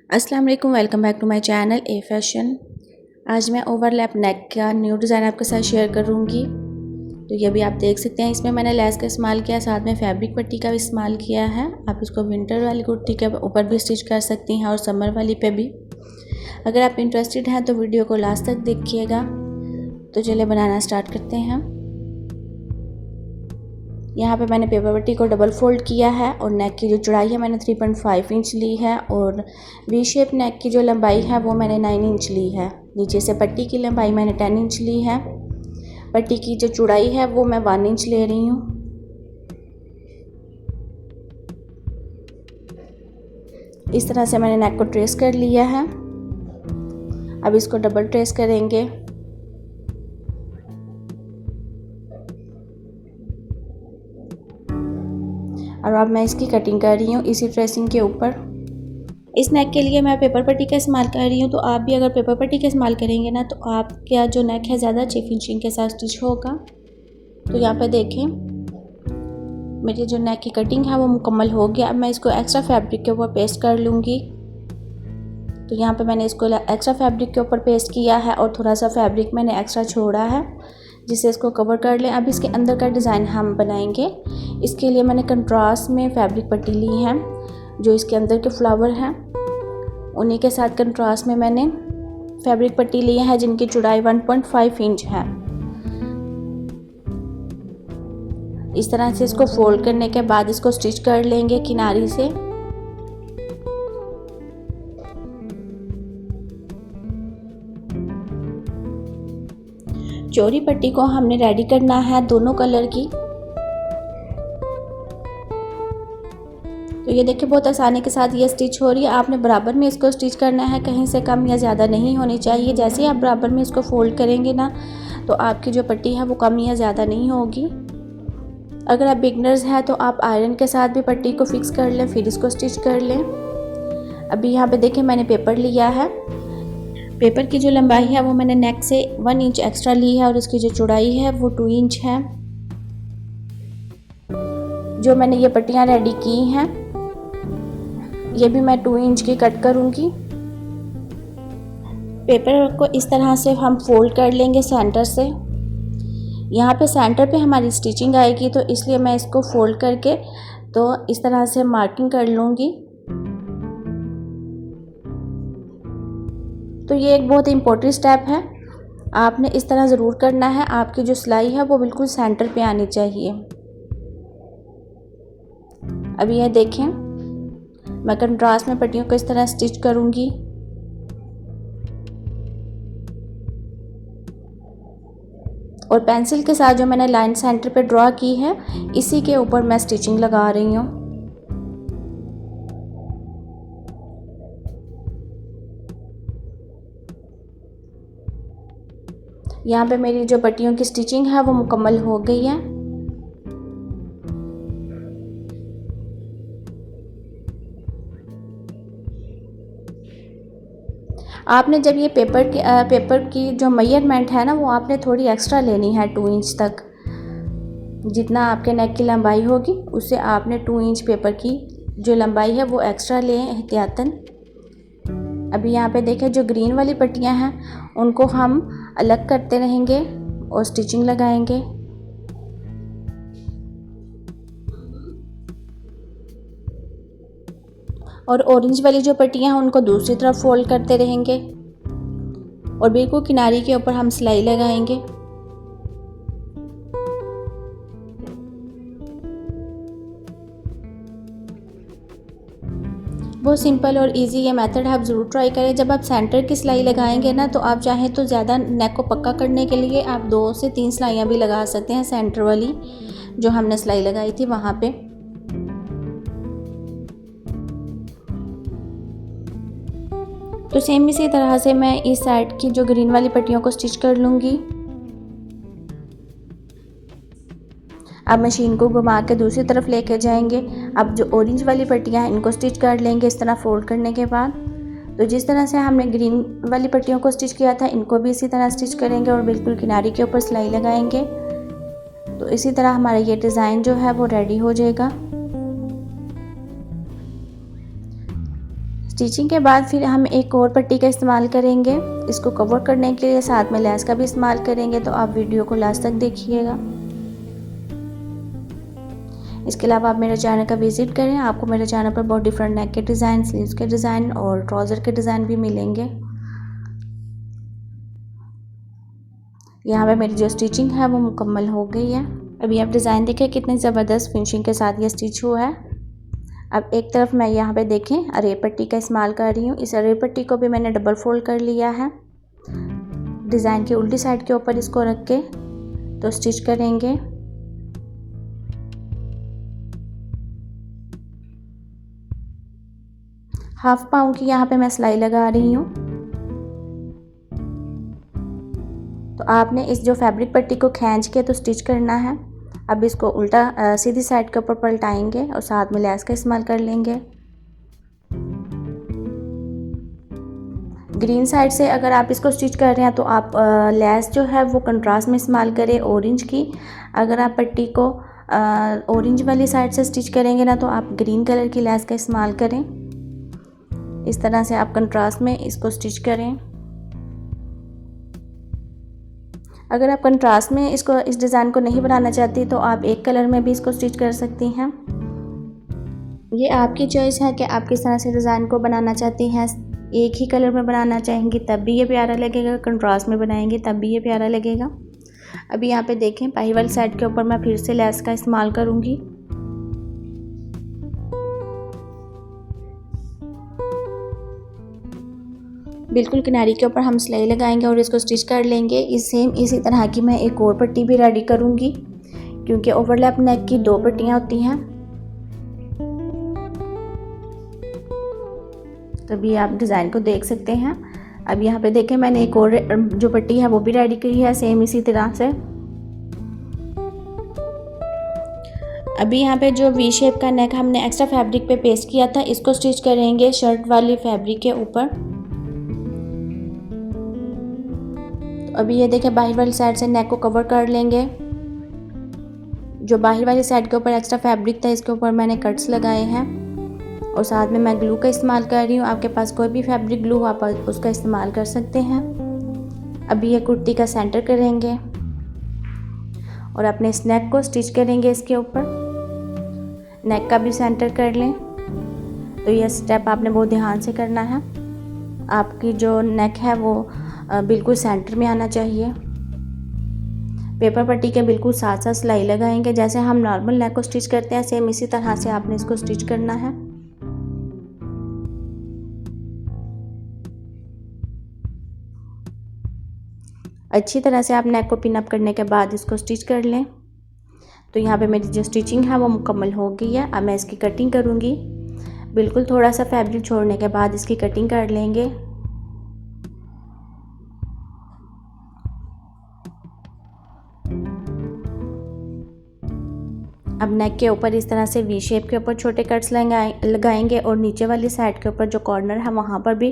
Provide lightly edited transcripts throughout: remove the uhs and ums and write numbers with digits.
अस्सलाम वालेकुम, welcome back to my channel A fashion. आज मैं ओवरलैप नेक का न्यू डिज़ाइन आपके साथ शेयर करूँगी। तो ये भी आप देख सकते हैं, इसमें मैंने लेस का इस्तेमाल किया, साथ में फैब्रिक पट्टी का भी इस्तेमाल किया है। आप इसको विंटर वाली कुर्ती के ऊपर भी स्टिच कर सकती हैं और समर वाली पे भी। अगर आप इंटरेस्टेड हैं तो वीडियो को लास्ट तक देखिएगा। तो चलिए बनाना स्टार्ट करते हैं। यहाँ पे मैंने पेपर पट्टी को डबल फोल्ड किया है और नेक की जो चौड़ाई है मैंने 3.5 इंच ली है और वी शेप नेक की जो लंबाई है वो मैंने 9 इंच ली है। नीचे से पट्टी की लंबाई मैंने 10 इंच ली है। पट्टी की जो चौड़ाई है वो मैं 1 इंच ले रही हूँ। इस तरह से मैंने नेक को ट्रेस कर लिया है। अब इसको डबल ट्रेस करेंगे। और अब मैं इसकी कटिंग कर रही हूँ इसी ट्रेसिंग के ऊपर। इस नेक के लिए मैं पेपर पट्टी का इस्तेमाल कर रही हूँ, तो आप भी अगर पेपर पट्टी का इस्तेमाल करेंगे ना तो आपका जो नेक है ज़्यादा अच्छी फिनिशिंग के साथ स्टिच होगा। तो यहाँ पे देखें मेरी जो नेक की कटिंग है वो मुकम्मल हो गया। अब मैं इसको एक्स्ट्रा फैब्रिक के ऊपर पेस्ट कर लूँगी। तो यहाँ पे मैंने इसको एक्स्ट्रा फैब्रिक के ऊपर पेस्ट किया है और थोड़ा सा फैब्रिक मैंने एक्स्ट्रा छोड़ा है जिससे इसको कवर कर लें। अब इसके अंदर का डिज़ाइन हम बनाएंगे। इसके लिए मैंने कंट्रास्ट में फैब्रिक पट्टी ली है। जो इसके अंदर के फ्लावर हैं उन्हीं के साथ कंट्रास्ट में मैंने फैब्रिक पट्टी ली है जिनकी चौड़ाई 1.5 इंच है। इस तरह से इसको फोल्ड करने के बाद इसको स्टिच कर लेंगे किनारी से। चौड़ी पट्टी को हमने रेडी करना है दोनों कलर की। तो ये देखिए बहुत आसानी के साथ ये स्टिच हो रही है। आपने बराबर में इसको स्टिच करना है, कहीं से कम या ज़्यादा नहीं होनी चाहिए। जैसे ही आप बराबर में इसको फोल्ड करेंगे ना तो आपकी जो पट्टी है वो कम या ज़्यादा नहीं होगी। अगर आप बिगनर्स हैं तो आप आयरन के साथ भी पट्टी को फिक्स कर लें, फिर इसको स्टिच कर लें। अभी यहाँ पे देखें मैंने पेपर लिया है। पेपर की जो लंबाई है वो मैंने नेक से 1 इंच एक्स्ट्रा ली है और इसकी जो चौड़ाई है वो 2 इंच है। जो मैंने ये पट्टियाँ रेडी की हैं ये भी मैं 2 इंच की कट करूँगी। पेपर को इस तरह से हम फोल्ड कर लेंगे सेंटर से। यहाँ पे सेंटर पे हमारी स्टिचिंग आएगी तो इसलिए मैं इसको फोल्ड करके तो इस तरह से मार्किंग कर लूँगी। तो ये एक बहुत इम्पोर्टेंट स्टेप है, आपने इस तरह ज़रूर करना है। आपकी जो सिलाई है वो बिल्कुल सेंटर पे आनी चाहिए। अभी ये देखें मैं कंट्रास्ट में पट्टियों को इस तरह स्टिच करूँगी। और पेंसिल के साथ जो मैंने लाइन सेंटर पे ड्रॉ की है इसी के ऊपर मैं स्टिचिंग लगा रही हूँ। यहाँ पे मेरी जो पट्टियों की स्टिचिंग है वो मुकम्मल हो गई है। आपने जब ये पेपर की जो मेजरमेंट है ना वो आपने थोड़ी एक्स्ट्रा लेनी है 2 इंच तक। जितना आपके नेक की लंबाई होगी उससे आपने 2 इंच पेपर की जो लंबाई है वो एक्स्ट्रा लें एहतियातन। अभी यहाँ पे देखें जो ग्रीन वाली पट्टियाँ हैं उनको हम अलग करते रहेंगे और स्टिचिंग लगाएंगे। और ऑरेंज वाली जो पट्टियाँ हैं उनको दूसरी तरफ फोल्ड करते रहेंगे और बिल्कुल किनारे के ऊपर हम सिलाई लगाएंगे। बहुत सिंपल और इजी ये मेथड आप ज़रूर ट्राई करें। जब आप सेंटर की सिलाई लगाएंगे ना तो आप चाहें तो ज़्यादा नेक को पक्का करने के लिए आप 2 से 3 सिलाइयाँ भी लगा सकते हैं सेंटर वाली जो हमने सिलाई लगाई थी वहाँ पे। तो सेम इसी तरह से मैं इस साइड की जो ग्रीन वाली पट्टियों को स्टिच कर लूँगी। अब मशीन को घुमा के दूसरी तरफ लेके जाएंगे। अब जो ऑरेंज वाली पट्टियाँ हैं इनको स्टिच कर लेंगे इस तरह फोल्ड करने के बाद। तो जिस तरह से हमने ग्रीन वाली पट्टियों को स्टिच किया था इनको भी इसी तरह स्टिच करेंगे और बिल्कुल किनारे के ऊपर सिलाई लगाएंगे। तो इसी तरह हमारा ये डिज़ाइन जो है वो रेडी हो जाएगा। स्टिचिंग के बाद फिर हम एक और पट्टी का इस्तेमाल करेंगे इसको कवर करने के लिए, साथ में लेस का भी इस्तेमाल करेंगे, तो आप वीडियो को लास्ट तक देखिएगा। इसके अलावा आप मेरे चैनल का विज़िट करें, आपको मेरे चैनल पर बहुत डिफरेंट नेक के डिज़ाइन, स्लीव्स के डिज़ाइन और ट्राउज़र के डिज़ाइन भी मिलेंगे। यहाँ पे मेरी जो स्टिचिंग है वो मुकम्मल हो गई है। अभी आप डिज़ाइन देखें कितनी ज़बरदस्त फिनिशिंग के साथ ये स्टिच हुआ है। अब एक तरफ मैं यहाँ पे देखें अरेब पट्टी का इस्तेमाल कर रही हूँ। इस अरेब पट्टी को भी मैंने डबल फोल्ड कर लिया है। डिज़ाइन की उल्टी साइड के ऊपर इसको रख के तो स्टिच करेंगे। हाफ पाउंड की यहाँ पे मैं सिलाई लगा रही हूँ। तो आपने इस जो फैब्रिक पट्टी को खींच के तो स्टिच करना है। अब इसको उल्टा सीधी साइड के ऊपर पलटाएंगे और साथ में लेस का इस्तेमाल कर लेंगे। ग्रीन साइड से अगर आप इसको स्टिच कर रहे हैं तो आप लेस जो है वो कंट्रास्ट में इस्तेमाल करें ऑरेंज की। अगर आप पट्टी को ऑरेंज वाली साइड से स्टिच करेंगे ना तो आप ग्रीन कलर की लेस का इस्तेमाल करें। इस तरह से आप कंट्रास्ट में इसको स्टिच करें। अगर आप कंट्रास्ट में इसको इस डिज़ाइन को नहीं बनाना चाहती तो आप एक कलर में भी इसको स्टिच कर सकती हैं। ये आपकी चॉइस है कि आप किस तरह से डिज़ाइन को बनाना चाहती हैं। एक ही कलर में बनाना चाहेंगी तब भी ये प्यारा लगेगा, कंट्रास्ट में बनाएंगे तब भी ये प्यारा लगेगा। अभी यहाँ पे देखें पाई वाली साइड के ऊपर मैं फिर से लेस का इस्तेमाल करूँगी। बिल्कुल किनारी के ऊपर हम सिलाई लगाएंगे और इसको स्टिच कर लेंगे। इसी तरह की मैं एक और पट्टी भी रेडी करूँगी क्योंकि ओवरलैप नेक की 2 पट्टियाँ होती हैं। तभी आप डिज़ाइन को देख सकते हैं। अब यहाँ पे देखें मैंने एक और जो पट्टी है वो भी रेडी की है सेम इसी तरह से। अभी यहाँ पे जो वी शेप का नेक हमने एक्स्ट्रा फैब्रिक पे पेस्ट किया था इसको स्टिच करेंगे शर्ट वाली फैब्रिक के ऊपर। तो अभी ये देखें बाहर वाली साइड से नेक को कवर कर लेंगे। जो बाहर वाली साइड के ऊपर एक्स्ट्रा फैब्रिक था इसके ऊपर मैंने कट्स लगाए हैं और साथ में मैं ग्लू का इस्तेमाल कर रही हूँ। आपके पास कोई भी फैब्रिक ग्लू आप उसका इस्तेमाल कर सकते हैं। अभी ये कुर्ती का सेंटर करेंगे और अपने इस नेक को स्टिच करेंगे इसके ऊपर। नेक का भी सेंटर कर लें। तो ये स्टेप आपने बहुत ध्यान से करना है। आपकी जो नेक है वो बिल्कुल सेंटर में आना चाहिए। पेपर पट्टी के बिल्कुल साथ साथ सिलाई लगाएंगे। जैसे हम नॉर्मल नेक को स्टिच करते हैं सेम इसी तरह से आपने इसको स्टिच करना है। अच्छी तरह से आप नेक को पिन अप करने के बाद इसको स्टिच कर लें। तो यहाँ पे मेरी जो स्टिचिंग है वो मुकम्मल हो गई है। अब मैं इसकी कटिंग करूँगी। बिल्कुल थोड़ा सा फैब्रिक छोड़ने के बाद इसकी कटिंग कर लेंगे। अब नेक के ऊपर इस तरह से वी शेप के ऊपर छोटे कट्स लगाएंगे और नीचे वाली साइड के ऊपर जो कॉर्नर है वहाँ पर भी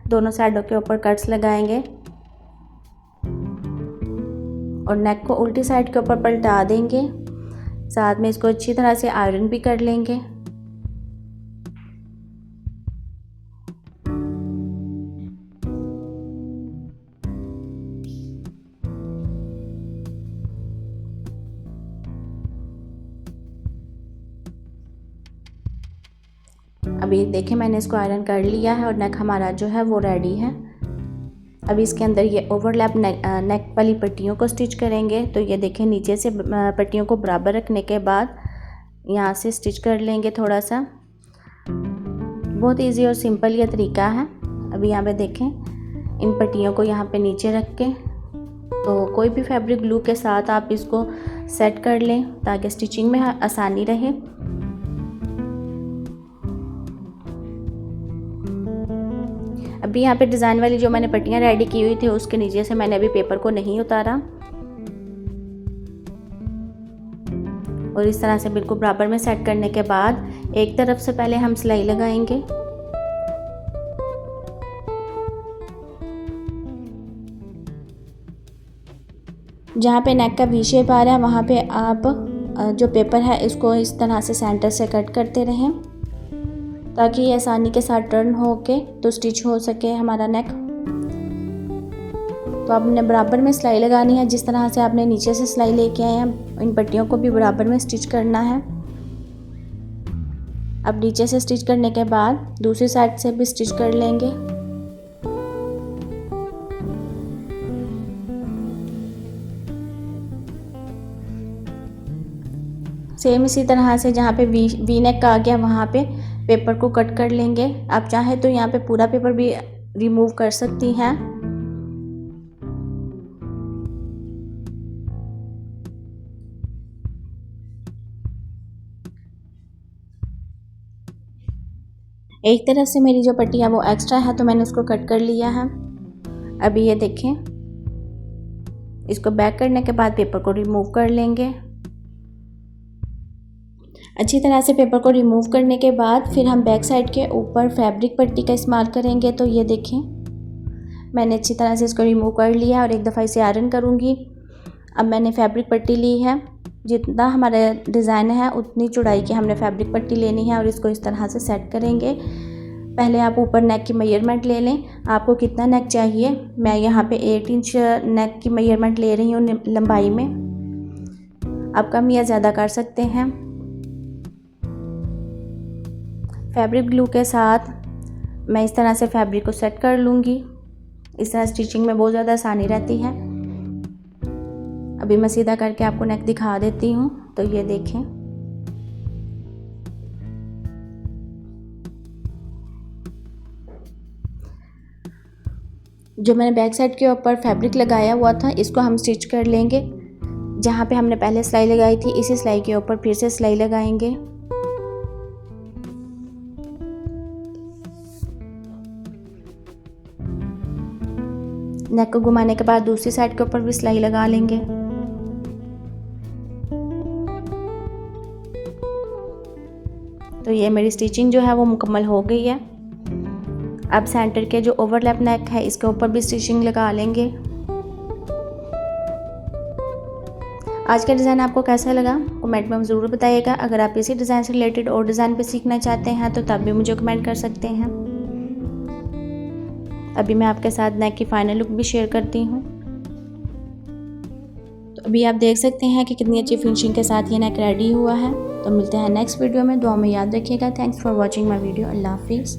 दोनों साइडों के ऊपर कट्स लगाएंगे और नेक को उल्टी साइड के ऊपर पलटा देंगे। साथ में इसको अच्छी तरह से आयरन भी कर लेंगे। अभी देखें मैंने इसको आयरन कर लिया है और नेक हमारा जो है वो रेडी है। अभी इसके अंदर ये ओवरलैप नेक वाली पट्टियों को स्टिच करेंगे। तो ये देखें नीचे से पट्टियों को बराबर रखने के बाद यहाँ से स्टिच कर लेंगे थोड़ा सा। बहुत इजी और सिंपल ये तरीका है। अभी यहाँ पे देखें इन पट्टियों को यहाँ पे नीचे रख के तो कोई भी फैब्रिक ग्लू के साथ आप इसको सेट कर लें ताकि स्टिचिंग में आसानी रहे। अभी यहाँ पे डिज़ाइन वाली जो मैंने पट्टियाँ रेडी की हुई थी उसके नीचे से मैंने अभी पेपर को नहीं उतारा और इस तरह से बिल्कुल बराबर में सेट करने के बाद एक तरफ से पहले हम सिलाई लगाएंगे। जहाँ पे नेक का वी शेप आ रहा है वहाँ पे आप जो पेपर है इसको इस तरह से सेंटर से कट करते रहें ताकि ये आसानी के साथ टर्न हो के तो स्टिच हो सके हमारा नेक। तो आपने बराबर में सिलाई लगानी है, जिस तरह से आपने नीचे से सिलाई लेके आए हैं इन पट्टियों को भी बराबर में स्टिच करना है। अब नीचे से स्टिच करने के बाद दूसरी साइड से भी स्टिच कर लेंगे। सेम इसी तरह से जहाँ पे वी नेक आ गया वहाँ पे पेपर को कट कर लेंगे। आप चाहे तो यहाँ पे पूरा पेपर भी रिमूव कर सकती हैं। एक तरफ से मेरी जो पट्टी है वो एक्स्ट्रा है तो मैंने उसको कट कर लिया है। अभी ये देखें, इसको बैक करने के बाद पेपर को रिमूव कर लेंगे। अच्छी तरह से पेपर को रिमूव करने के बाद फिर हम बैक साइड के ऊपर फैब्रिक पट्टी का इस्तेमाल करेंगे। तो ये देखें, मैंने अच्छी तरह से इसको रिमूव कर लिया और एक दफ़ा इसे आयरन करूँगी। अब मैंने फैब्रिक पट्टी ली है, जितना हमारा डिज़ाइन है उतनी चौड़ाई की हमने फैब्रिक पट्टी लेनी है और इसको इस तरह से सेट करेंगे। पहले आप ऊपर नेक की मेजरमेंट ले लें, आपको कितना नेक चाहिए। मैं यहाँ पे 8 इंच नेक की मेजरमेंट ले रही हूँ लंबाई में, आप कम या ज़्यादा कर सकते हैं। फैब्रिक ग्लू के साथ मैं इस तरह से फैब्रिक को सेट कर लूँगी। इस तरह स्टिचिंग में बहुत ज़्यादा आसानी रहती है। अभी मैं सीधा करके आपको नेक दिखा देती हूँ। तो ये देखें, जो मैंने बैक साइड के ऊपर फैब्रिक लगाया हुआ था इसको हम स्टिच कर लेंगे। जहाँ पे हमने पहले सिलाई लगाई थी इसी सिलाई के ऊपर फिर से सिलाई लगाएंगे। नेक को घुमाने के बाद दूसरी साइड के ऊपर भी सिलाई लगा लेंगे। तो ये मेरी स्टिचिंग जो है वो मुकम्मल हो गई है। अब सेंटर के जो ओवरलैप नेक है इसके ऊपर भी स्टिचिंग लगा लेंगे। आज का डिज़ाइन आपको कैसा लगा कमेंट में ज़रूर बताइएगा। अगर आप इसी डिज़ाइन से रिलेटेड और डिज़ाइन पे सीखना चाहते हैं तो तब भी मुझे कमेंट कर सकते हैं। अभी मैं आपके साथ नेक की फाइनल लुक भी शेयर करती हूँ। तो अभी आप देख सकते हैं कि कितनी अच्छी फिनिशिंग के साथ ये नेक रेडी हुआ है। तो मिलते हैं नेक्स्ट वीडियो में। दुआ में याद रखिएगा। Thanks for watching my video. अल्लाह हाफिज़।